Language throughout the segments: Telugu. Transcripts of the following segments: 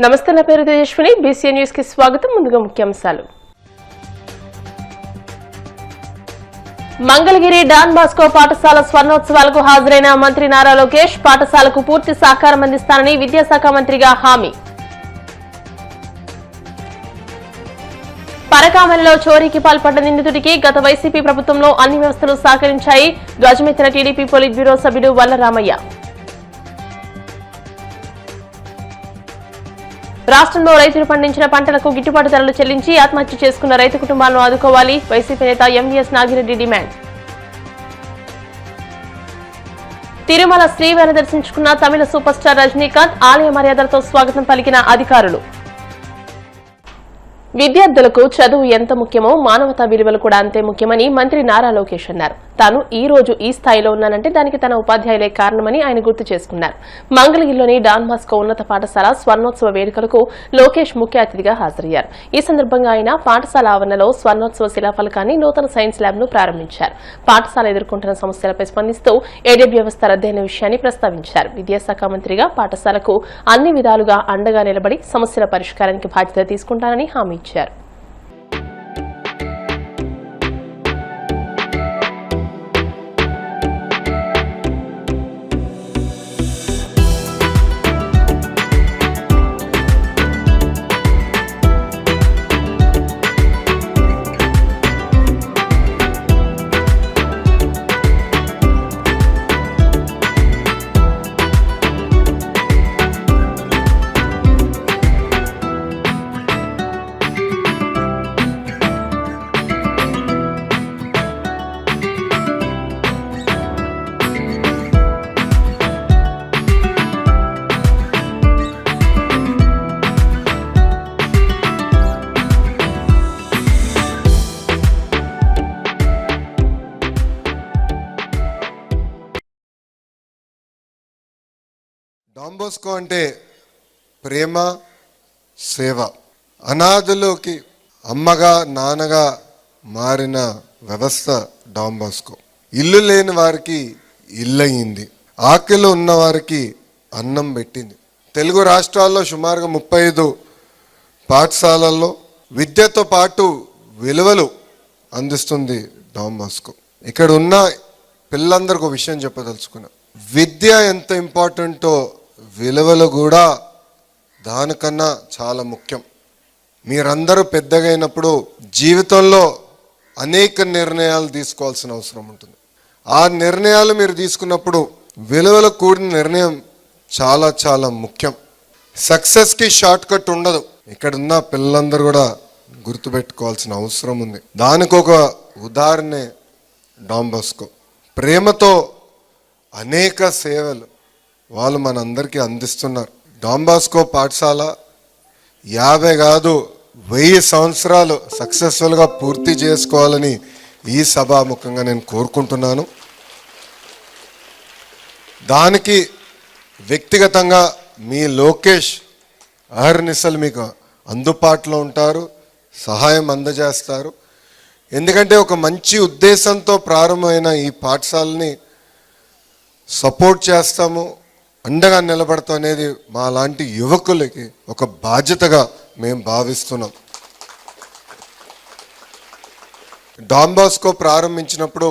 నమస్తే, నా పేరు తేజస్విని. బీసీ న్యూస్ కి స్వాగతం. ముందుగా ముఖ్యాంశాలు. మంగళగిరి డాన్ బాస్కో పాఠశాల స్వర్ణోత్సవాలకు హాజరైన మంత్రి నారా లోకేష్ పాఠశాలకు పూర్తి సహకారం అందిస్తానని విద్యాశాఖ మంత్రిగా హామీ. పరకామణిలో చోరీకి పాల్పడ్డ నిందితుడికి గత వైసీపీ ప్రభుత్వంలో అన్ని వ్యవస్థలు సహకరించాయి. ధ్వజమెత్తిన టీడీపీ పోలిట్ బ్యూరో సభ్యుడు వల్లరామయ్య. రాష్ట్రంలో రైతులు పండించిన పంటలకు గిట్టుబాటు ధరలు చెల్లించి ఆత్మహత్య చేసుకున్న రైతు కుటుంబాలను ఆదుకోవాలి. వైసీపీ నేత ఎంవీఎస్ నాగిరెడ్డి డిమాండ్. తిరుమల శ్రీవారిని దర్శించుకున్న తమిళ సూపర్ స్టార్ రజనీకాంత్ ఆలయ మర్యాదలతో స్వాగతం పలికిన అధికారులు. విద్యార్థులకు చదువు ఎంత ముఖ్యమో మానవతా విలువలు కూడా అంతే ముఖ్యమని మంత్రి నారా లోకేష్ అన్నారు. తాను ఈ రోజు ఈ స్థాయిలో ఉన్నానంటే దానికి తన ఉపాధ్యాయులే కారణమని ఆయన గుర్తు చేసుకున్నారు. మంగళగిరిలోని డాన్ బాస్కో ఉన్నత పాఠశాల స్వర్ణోత్సవ వేడుకలకు లోకేష్ ముఖ్య అతిథిగా హాజరయ్యారు. ఈ సందర్భంగా ఆయన పాఠశాల ఆవరణలో స్వర్ణోత్సవ శిలాఫలకాన్ని నూతన సైన్స్ ల్యాబ్ ను ప్రారంభించారు. పాఠశాల ఎదుర్కొంటున్న సమస్యలపై స్పందిస్తూ ఏడెడ్ వ్యవస్థ రద్దయిన విషయాన్ని ప్రస్తావించారు. విద్యాశాఖ మంత్రిగా పాఠశాలకు అన్ని విధాలుగా అండగా నిలబడి సమస్యల పరిష్కారానికి బాధ్యత తీసుకుంటానని హామీ ఇచ్చారు. డాన్ బాస్కో అంటే ప్రేమ, సేవ. అనాథులకి అమ్మగా నాన్నగా మారిన వ్యవస్థ డాన్ బాస్కో. ఇల్లు లేని వారికి ఇల్లు అయింది, ఆకలి ఉన్న వారికి అన్నం పెట్టింది. తెలుగు రాష్ట్రాల్లో సుమారుగా 35 పాఠశాలల్లో విద్యతో పాటు విలువలు అందిస్తుంది డాన్ బాస్కో. ఇక్కడ ఉన్న పిల్లలందరికీ ఒక విషయం చెప్పదలుచుకున్నా. విద్య ఎంత ఇంపార్టెంటో విలువలు కూడా దానికన్నా చాలా ముఖ్యం. మీరందరూ పెద్దగా అయినప్పుడు జీవితంలో అనేక నిర్ణయాలు తీసుకోవాల్సిన అవసరం ఉంటుంది. ఆ నిర్ణయాలు మీరు తీసుకున్నప్పుడు విలువలు కూడిన నిర్ణయం చాలా చాలా ముఖ్యం. సక్సెస్కి షార్ట్ కట్ ఉండదు. ఇక్కడ ఉన్న పిల్లలందరూ కూడా గుర్తుపెట్టుకోవాల్సిన అవసరం ఉంది. దానికి ఒక ఉదాహరణే డాన్ బాస్కో. ప్రేమతో అనేక సేవలు వాళ్ళు మనందరికీ అందిస్తున్నారు. డాన్ బాస్కో పాఠశాల 50 కాదు 1000 సంవత్సరాలు సక్సెస్ఫుల్గా పూర్తి చేసుకోవాలని ఈ సభాముఖంగా నేను కోరుకుంటున్నాను. దానికి వ్యక్తిగతంగా మీ లోకేష్ అహర్నిశలు మీకు అందుబాటులో ఉంటారు, సహాయం అందజేస్తారు. ఎందుకంటే ఒక మంచి ఉద్దేశంతో ప్రారంభమైన ఈ పాఠశాలని సపోర్ట్ చేస్తాము, అండగా నిలబడతాం అనేది మా లాంటి యువకులకి ఒక బాధ్యతగా మేము భావిస్తున్నాం. డాన్ బాస్కో ప్రారంభించినప్పుడు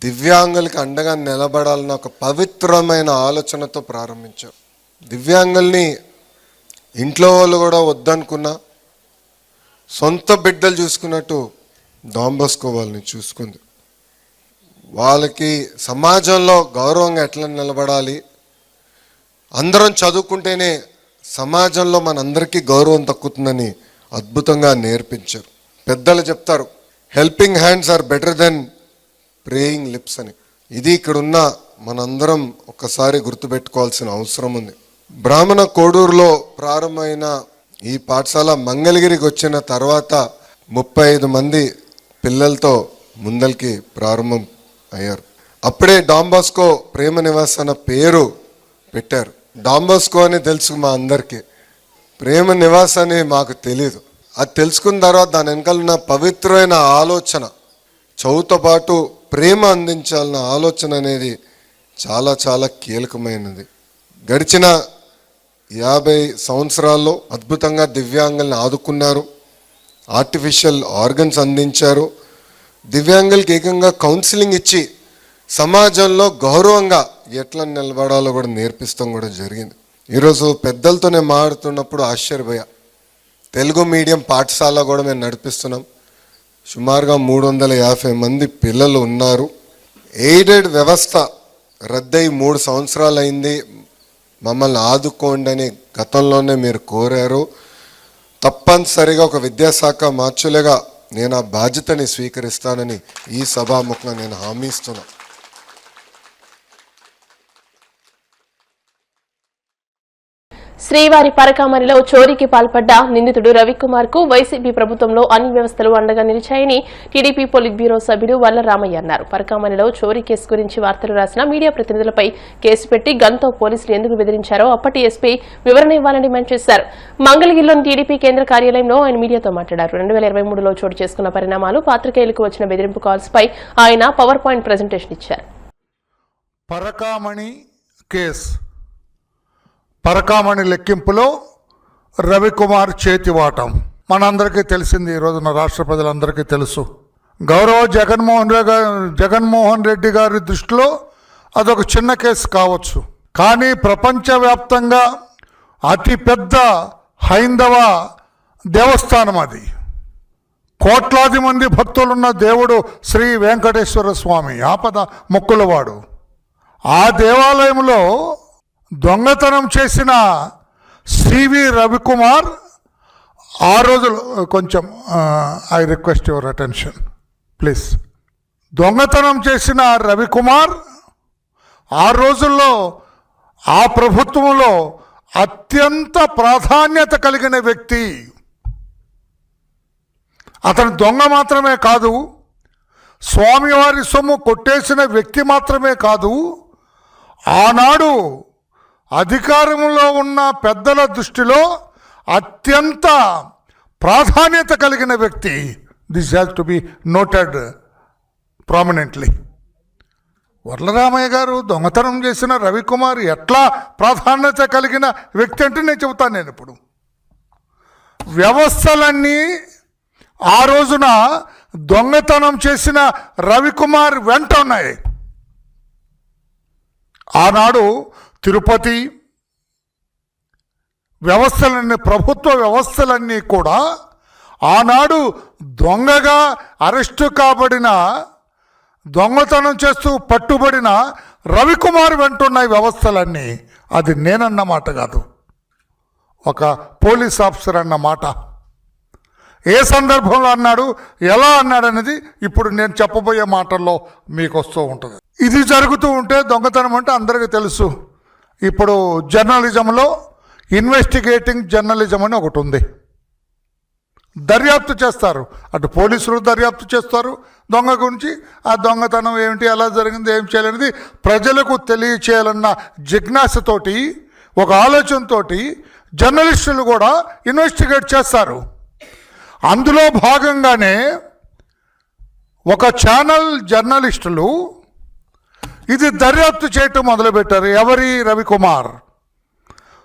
దివ్యాంగులకి అండగా నిలబడాలన్న ఒక పవిత్రమైన ఆలోచనతో ప్రారంభించాం. దివ్యాంగుల్ని ఇంట్లో వాళ్ళు కూడా వద్దనుకున్నా సొంత బిడ్డలు చూసుకున్నట్టు డాన్ బాస్కో వాళ్ళని చూసుకుంది. వాళ్ళకి సమాజంలో గౌరవంగా ఎట్లా నిలబడాలి, అందరం చదువుకుంటేనే సమాజంలో మనందరికీ గౌరవం దక్కుతుందని అద్భుతంగా నేర్పించారు. పెద్దలు చెప్తారు, helping hands are better than praying lips అని. ఇది ఇక్కడున్న మనందరం ఒక్కసారి గుర్తుపెట్టుకోవాల్సిన అవసరం ఉంది. బ్రాహ్మణ కోడూరులో ప్రారంభమైన ఈ పాఠశాల మంగళగిరికి వచ్చిన తర్వాత 35 మంది పిల్లలతో ముందరికి ప్రారంభం అయ్యారు. అప్పుడే డాన్ బాస్కో ప్రేమ నివాస్ అన్న పేరు పెట్టారు. డాన్ బాస్కో అని తెలుసు మా అందరికీ, ప్రేమ నివాస్ అని మాకు తెలీదు. అది తెలుసుకున్న తర్వాత దాని వెనకాల ఉన్న పవిత్రమైన ఆలోచన, చదువుతో పాటు ప్రేమ అందించాలన్న ఆలోచన అనేది చాలా చాలా కీలకమైనది. గడిచిన 50 సంవత్సరాల్లో అద్భుతంగా దివ్యాంగుల్ని ఆదుకున్నారు, ఆర్టిఫిషియల్ ఆర్గన్స్ అందించారు, దివ్యాంగులకి ఏకంగా కౌన్సిలింగ్ ఇచ్చి సమాజంలో గౌరవంగా ఎట్లా నిలబడాలో కూడా నేర్పిస్తాం కూడా జరిగింది. ఈరోజు పెద్దలతో నేను మాట్లాడుతున్నప్పుడు ఆశ్చర్యపోయా. తెలుగు మీడియం పాఠశాల కూడా మేము నడిపిస్తున్నాం. సుమారుగా 350 మంది పిల్లలు ఉన్నారు. ఎయిడెడ్ వ్యవస్థ రద్దయి 3 సంవత్సరాలు అయింది. మమ్మల్ని ఆదుకోండి అని గతంలోనే మీరు కోరారు. తప్పనిసరిగా ఒక విద్యాశాఖ మార్చులుగా నేను ఆ బాధ్యతని స్వీకరిస్తానని ఈ సభాముఖంగా నేను హామీ ఇస్తున్నాను. శ్రీవారి పరకామణిలో చోరీకి పాల్పడ్డ నిందితుడు రవికుమార్ కు వైసీపీ ప్రభుత్వంలో అన్ని వ్యవస్థలు అండగా నిలిచాయని టీడీపీ పొలిట్ బ్యూరో సభ్యుడు వల్ల రామయ్య అన్నారు. పరకామణిలో చోరీ కేసు గురించి వార్తలు రాసిన మీడియా ప్రతినిధులపై కేసు పెట్టి గన్తో పోలీసులు ఎందుకు బెదిరించారో అప్పటి ఎస్పీ వివరణ ఇవ్వాలని డిమాండ్ చేశారు. మంగళగిరిలోని టీడీపీ కేంద్ర కార్యాలయంలో ఆయన మీడియాతో మాట్లాడారు. 2023లో చోటు చేసుకున్న పరిణామాలు, పాత్రికేయులకు వచ్చిన బెదిరింపు కాల్స్ పై ఆయన పవర్ పాయింట్ ప్రెజెంటేషన్ ఇచ్చారు. పరకామణి కేసు, పరకామణి లెక్కింపులో రవికుమార్ చేతివాటం మనందరికీ తెలిసింది. ఈ రోజున రాష్ట్ర ప్రజలందరికీ తెలుసు. గౌరవ జగన్మోహన్ రెడ్డి గారి దృష్టిలో అదొక చిన్న కేసు కావచ్చు, కానీ ప్రపంచవ్యాప్తంగా అతిపెద్ద హైందవ దేవస్థానం అది. కోట్లాది మంది భక్తులున్న దేవుడు శ్రీ వెంకటేశ్వర స్వామి, ఆపద మొక్కులవాడు. ఆ దేవాలయంలో దొంగతనం చేసిన సివి రవికుమార్ ఆ రోజులో కొంచెం I request your attention please. దొంగతనం చేసిన రవికుమార్ ఆ రోజుల్లో ఆ ప్రభుత్వంలో అత్యంత ప్రాధాన్యత కలిగిన వ్యక్తి. అతను దొంగ మాత్రమే కాదు, స్వామివారి సొమ్ము కొట్టేసిన వ్యక్తి మాత్రమే కాదు, ఆనాడు అధికారంలో ఉన్న పెద్దల దృష్టిలో అత్యంత ప్రాధాన్యత కలిగిన వ్యక్తి. This has to be noted prominently. Varla Ramaiah గారు దొంగతనం చేసిన రవికుమార్ ఎట్లా ప్రాధాన్యత కలిగిన వ్యక్తి అంటే నేను చెబుతాను. నేను ఇప్పుడు వ్యవస్థలన్నీ ఆ రోజున దొంగతనం చేసిన రవికుమార్ వెంట ఉన్నాయి. ఆనాడు తిరుపతి వ్యవస్థలన్నీ, ప్రభుత్వ వ్యవస్థలన్నీ కూడా ఆనాడు దొంగగా అరెస్టు కాబడిన, దొంగతనం చేస్తూ పట్టుబడిన రవికుమార్ వెంటున్నాయి వ్యవస్థలన్నీ. అది నేనన్నమాట కాదు, ఒక పోలీస్ ఆఫీసర్ అన్న మాట. ఏ సందర్భంలో అన్నాడు, ఎలా అన్నాడు అనేది ఇప్పుడు నేను చెప్పబోయే మాటల్లో మీకు వస్తూ ఉంటుంది. ఇది జరుగుతూ ఉంటే దొంగతనం అంటే అందరికీ తెలుసు. ఇప్పుడు జర్నలిజంలో ఇన్వెస్టిగేటింగ్ జర్నలిజం అని ఒకటి ఉంది. దర్యాప్తు చేస్తారు, అటు పోలీసులు దర్యాప్తు చేస్తారు దొంగ గురించి. ఆ దొంగతనం ఏమిటి, ఎలా జరిగింది, ఏం చేయాలనేది ప్రజలకు తెలియచేయాలన్న జిజ్ఞాసతోటి, ఒక ఆలోచనతోటి జర్నలిస్టులు కూడా ఇన్వెస్టిగేట్ చేస్తారు. అందులో భాగంగానే ఒక ఛానల్ జర్నలిస్టులు ఇది దర్యాప్తు చేయటం మొదలుపెట్టారు. ఎవరి? రవికుమార్.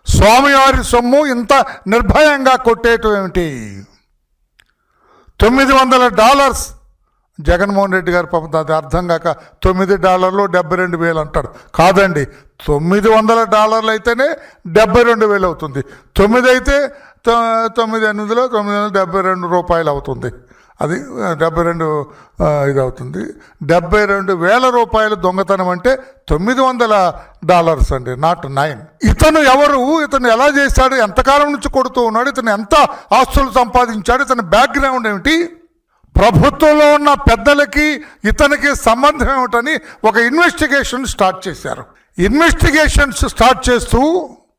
స్వామివారి సొమ్ము ఇంత నిర్భయంగా కొట్టేయటం ఏమిటి? $900 జగన్మోహన్ రెడ్డి గారు పాపం అది అర్థం కాక $9 72,000 అంటారు. కాదండి, $900 అయితేనే 72,000 అవుతుంది. 9 అయితే 9/8 $972 అవుతుంది. అది 72 ఇది అవుతుంది. $72,000 దొంగతనం అంటే $900 అండి, నాట్ 9. ఇతను ఎవరు, ఇతను ఎలా చేశాడు, ఎంతకాలం నుంచి కొడుతూ ఉన్నాడు, ఇతను ఎంత ఆస్తులు సంపాదించాడు, ఇతని బ్యాక్గ్రౌండ్ ఏమిటి, ప్రభుత్వంలో ఉన్న పెద్దలకి ఇతనికి సంబంధం ఏమిటని ఒక ఇన్వెస్టిగేషన్ స్టార్ట్ చేశారు. ఇన్వెస్టిగేషన్స్ స్టార్ట్ చేస్తూ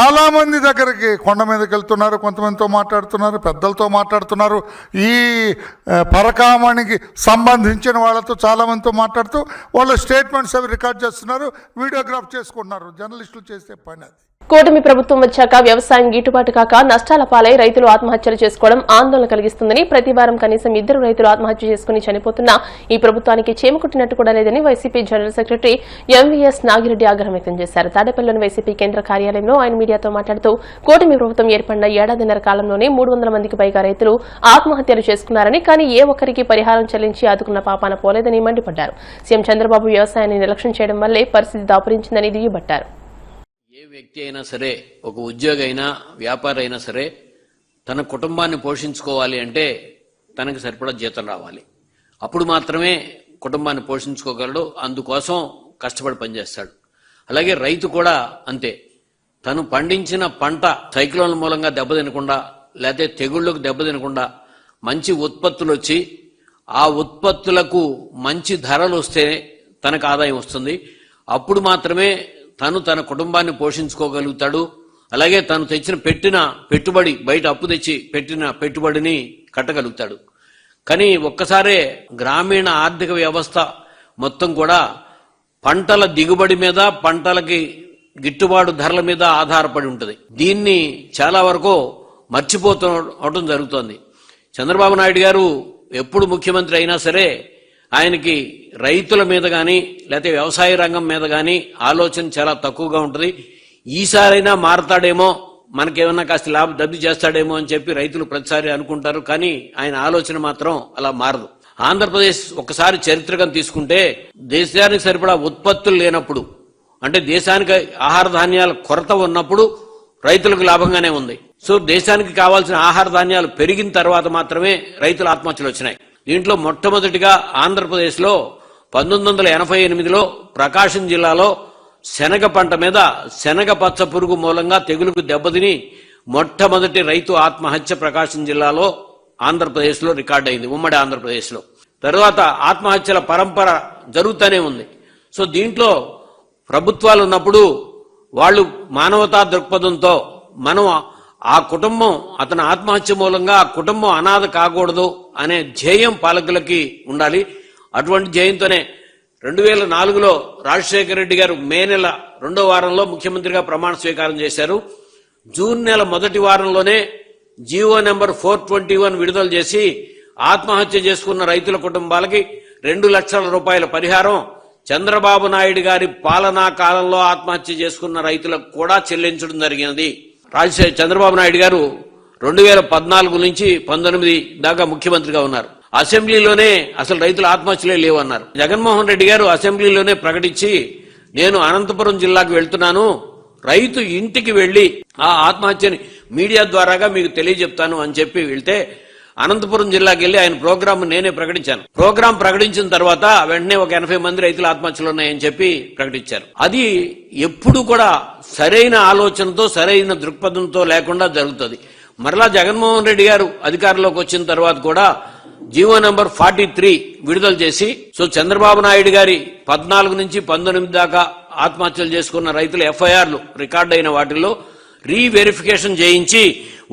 చాలామంది దగ్గరికి కొండ మీదకి వెళ్తున్నారు, కొంతమందితో మాట్లాడుతున్నారు, పెద్దలతో మాట్లాడుతున్నారు. ఈ పరకామణికి సంబంధించిన వాళ్ళతో చాలామందితో మాట్లాడుతూ వాళ్ళ స్టేట్మెంట్స్ అవి రికార్డ్ చేస్తున్నారు, వీడియోగ్రాఫ్ చేసుకుంటున్నారు. జర్నలిస్టులు చేసే పని అది. కూటమి ప్రభుత్వం వచ్చాక వ్యవసాయం గిట్టుబాటు కాక నష్టాల పాలై రైతులు ఆత్మహత్యలు చేసుకోవడం ఆందోళన కలిగిస్తుందని ప్రతి వారం కనీసం 2 రైతులు ఆత్మహత్య చేసుకుని చనిపోతున్నా ఈ ప్రభుత్వానికి చేమకుట్టినట్టు కూడా లేదని YCP general secretary MVS Nagireddy ఆగ్రహం వ్యక్తం చేశారు. తాడేపల్లిలోని వైసీపీ కేంద్ర కార్యాలయంలో ఆయన మీడియాతో మాట్లాడుతూ కూటమి ప్రభుత్వం ఏర్పడిన ఏడాదిన్నర కాలంలోనే 300 మందికి పైగా రైతులు ఆత్మహత్యలు చేసుకున్నారని, కానీ ఏ ఒక్కరికి పరిహారం చెల్లించి ఆదుకున్న పాపాన పోలేదని మండిపడ్డారు. సీఎం చంద్రబాబు వ్యవసాయాన్ని నిర్లక్ష్యం చేయడం వల్లే పరిస్థితి దాపురించిందని దుయ్యబట్టారు. ఏ వ్యక్తి అయినా సరే, ఒక ఉద్యోగి అయినా వ్యాపారి అయినా సరే, తన కుటుంబాన్ని పోషించుకోవాలి అంటే తనకు సరిపడా జీతం రావాలి. అప్పుడు మాత్రమే కుటుంబాన్ని పోషించుకోగలడు. అందుకోసం కష్టపడి పనిచేస్తాడు. అలాగే రైతు కూడా అంతే. తను పండించిన పంట సైక్లోన్ మూలంగా దెబ్బతినకుండా, లేకపోతే తెగుళ్లకు దెబ్బతినకుండా మంచి ఉత్పత్తులు వచ్చి ఆ ఉత్పత్తులకు మంచి ధరలు వస్తే తనకు ఆదాయం వస్తుంది. అప్పుడు మాత్రమే తన కుటుంబాన్ని పోషించుకోగలుగుతాడు. అలాగే తను పెట్టిన పెట్టుబడి, బయట అప్పు తెచ్చి పెట్టిన పెట్టుబడిని కట్టగలుగుతాడు. కానీ ఒక్కసారే గ్రామీణ ఆర్థిక వ్యవస్థ మొత్తం కూడా పంటల దిగుబడి మీద, పంటలకి గిట్టుబాటు ధరల మీద ఆధారపడి ఉంటుంది. దీన్ని చాలా వరకు మర్చిపోతుండటం జరుగుతోంది. చంద్రబాబు నాయుడు గారు ఎప్పుడు ముఖ్యమంత్రి అయినా సరే ఆయనకి రైతుల మీద కానీ లేకపోతే వ్యవసాయ రంగం మీద కానీ ఆలోచన చాలా తక్కువగా ఉంటుంది. ఈసారైనా మారతాడేమో, మనకేమన్నా కాస్త లబ్ధి చేస్తాడేమో అని చెప్పి రైతులు ప్రతిసారి అనుకుంటారు. కానీ ఆయన ఆలోచన మాత్రం అలా మారదు. ఆంధ్రప్రదేశ్ ఒకసారి చరిత్రగా తీసుకుంటే దేశానికి సరిపడా ఉత్పత్తులు లేనప్పుడు, అంటే దేశానికి ఆహార ధాన్యాల కొరత ఉన్నప్పుడు రైతులకు లాభంగానే ఉంది. సో దేశానికి కావాల్సిన ఆహార ధాన్యాలు పెరిగిన తర్వాత మాత్రమే రైతుల ఆత్మహత్యలు వచ్చినాయి. దీంట్లో మొట్టమొదటిగా ఆంధ్రప్రదేశ్లో 1988లో ప్రకాశం జిల్లాలో శనగ పంట మీద శనగ పచ్చ పురుగు మూలంగా తెగులుకు దెబ్బతిని మొట్టమొదటి రైతు ఆత్మహత్య ప్రకాశం జిల్లాలో ఆంధ్రప్రదేశ్లో రికార్డ్ అయింది, ఉమ్మడి ఆంధ్రప్రదేశ్లో. తరువాత ఆత్మహత్యల పరంపర జరుగుతూనే ఉంది. సో దీంట్లో ప్రభుత్వాలు ఉన్నప్పుడు వాళ్ళు మానవతా దృక్పథంతో మనం ఆ కుటుంబం, అతని ఆత్మహత్య మూలంగా ఆ కుటుంబం అనాథ కాకూడదు అనే ధ్యేయం పాలకులకి ఉండాలి. అటువంటి ధ్యేయంతోనే 2004లో రాజశేఖర రెడ్డి గారు మే నెల 2వ వారంలో ముఖ్యమంత్రిగా ప్రమాణ స్వీకారం చేశారు. జూన్ నెల మొదటి వారంలోనే జీవో నెంబర్ 421 విడుదల చేసి ఆత్మహత్య చేసుకున్న రైతుల కుటుంబాలకి 2 లక్షల రూపాయల పరిహారం చంద్రబాబు నాయుడు గారి పాలనా కాలంలో ఆత్మహత్య చేసుకున్న రైతులకు కూడా చెల్లించడం జరిగినది. చంద్రబాబు నాయుడు గారు 2014 నుంచి 19 దాకా ముఖ్యమంత్రిగా ఉన్నారు. అసెంబ్లీలోనే అసలు రైతుల ఆత్మహత్యలే లేవన్నారు. జగన్మోహన్ రెడ్డి గారు అసెంబ్లీలోనే ప్రకటించి, నేను అనంతపురం జిల్లాకు వెళ్తున్నాను, రైతు ఇంటికి వెళ్లి ఆ ఆత్మహత్యని మీడియా ద్వారాగా మీకు తెలియజెప్తాను అని చెప్పి వెళ్తే అనంతపురం జిల్లాకి వెళ్లి ఆయన ప్రోగ్రాం నేనే ప్రకటించాను. ప్రోగ్రాం ప్రకటించిన తర్వాత వెంటనే ఒక 80 మంది రైతుల ఆత్మహత్యలు ఉన్నాయని చెప్పి ప్రకటించారు. అది ఎప్పుడు కూడా సరైన ఆలోచనతో, సరైన దృక్పథంతో లేకుండా జరుగుతుంది. మరలా జగన్మోహన్ రెడ్డి గారు అధికారంలోకి వచ్చిన తర్వాత కూడా జీవో నంబర్ 43 విడుదల చేసి, సో చంద్రబాబు నాయుడు గారి 14 నుంచి 19 దాకా ఆత్మహత్యలు చేసుకున్న రైతుల ఎఫ్ఐఆర్లు రికార్డు అయిన వాటిల్లో రీవెరిఫికేషన్ చేయించి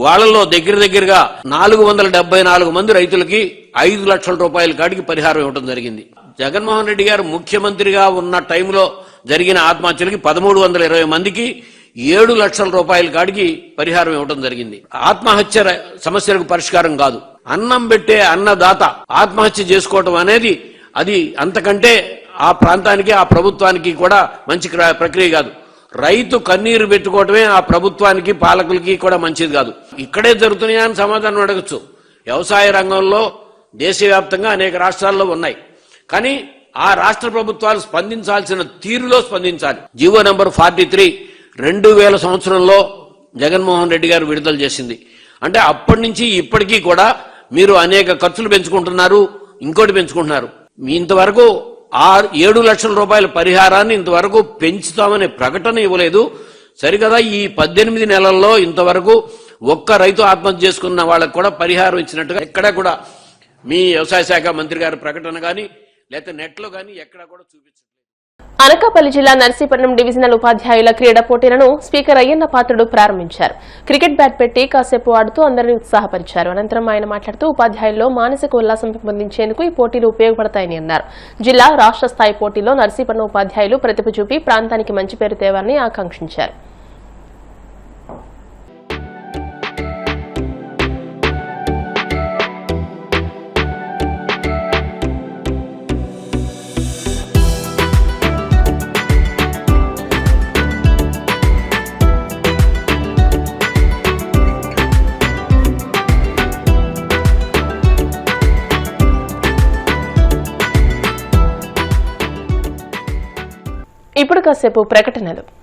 వాళ్లలో దగ్గరగా 474 మంది రైతులకి 5 లక్షల రూపాయల కాడికి పరిహారం ఇవ్వడం జరిగింది. జగన్మోహన్ రెడ్డి గారు ముఖ్యమంత్రిగా ఉన్న టైంలో జరిగిన ఆత్మహత్యలకి 1320 మందికి 7 లక్షల రూపాయల కాడికి పరిహారం ఇవ్వడం జరిగింది. ఆత్మహత్య సమస్యలకు పరిష్కారం కాదు. అన్నం పెట్టే అన్నదాత ఆత్మహత్య చేసుకోవటం అనేది అది అంతకంటే ఆ ప్రాంతానికి, ఆ ప్రభుత్వానికి కూడా మంచి ప్రక్రియ కాదు. రైతు కన్నీరు పెట్టుకోవటమే ఆ ప్రభుత్వానికి, పాలకులకి కూడా మంచిది కాదు. ఇక్కడే జరుగుతున్నాయా అని సమాధానం అడగచ్చు. వ్యవసాయ రంగంలో దేశవ్యాప్తంగా అనేక రాష్ట్రాల్లో ఉన్నాయి. కానీ ఆ రాష్ట్ర ప్రభుత్వాలు స్పందించాల్సిన తీరులో స్పందించాలి. జీవో నంబర్ 43 2000 సంవత్సరంలో జగన్మోహన్ రెడ్డి గారు విడుదల చేసింది. అంటే అప్పటి నుంచి ఇప్పటికీ కూడా మీరు అనేక ఖర్చులు పెంచుకుంటున్నారు, ఇంకోటి పెంచుకుంటున్నారు. ఇంతవరకు 7 లక్షల రూపాయల పరిహారాన్ని ఇంతవరకు పెంచుతామనే ప్రకటన ఇవ్వలేదు. సరికదా ఈ 18 నెలల్లో ఇంతవరకు ఒక్క రైతు ఆత్మహత్య చేసుకున్న వాళ్ళకు కూడా పరిహారం ఇచ్చినట్టుగా ఎక్కడా కూడా మీ వ్యవసాయ శాఖ మంత్రి గారి ప్రకటన కానీ లేకపోతే నెట్లో కానీ ఎక్కడా కూడా చూపించలేదు. అనకాపల్లి జిల్లా నర్సీపట్నం డివిజనల్ ఉపాధ్యాయుల క్రీడా పోటీలను స్పీకర్ అయ్యన్న పాత్రుడు ప్రారంభించారు. క్రికెట్ బ్యాట్ పెట్టి కాసేపు ఆడుతూ అందరినీ ఉత్సాహపరిచారు. అనంతరం ఆయన మాట్లాడుతూ ఉపాధ్యాయుల్లో మానసిక ఉల్లాసం పెంపొందించేందుకు ఈ పోటీలు ఉపయోగపడతాయని అన్నారు. జిల్లా రాష్ట్ర స్థాయి పోటీలో నర్సీపట్నం ఉపాధ్యాయులు ప్రతిభ చూపి ప్రాంతానికి మంచి పేరు తేవాలని ఆకాంక్షించారు. ఇప్పుడు కాసేపు ప్రకటనలు.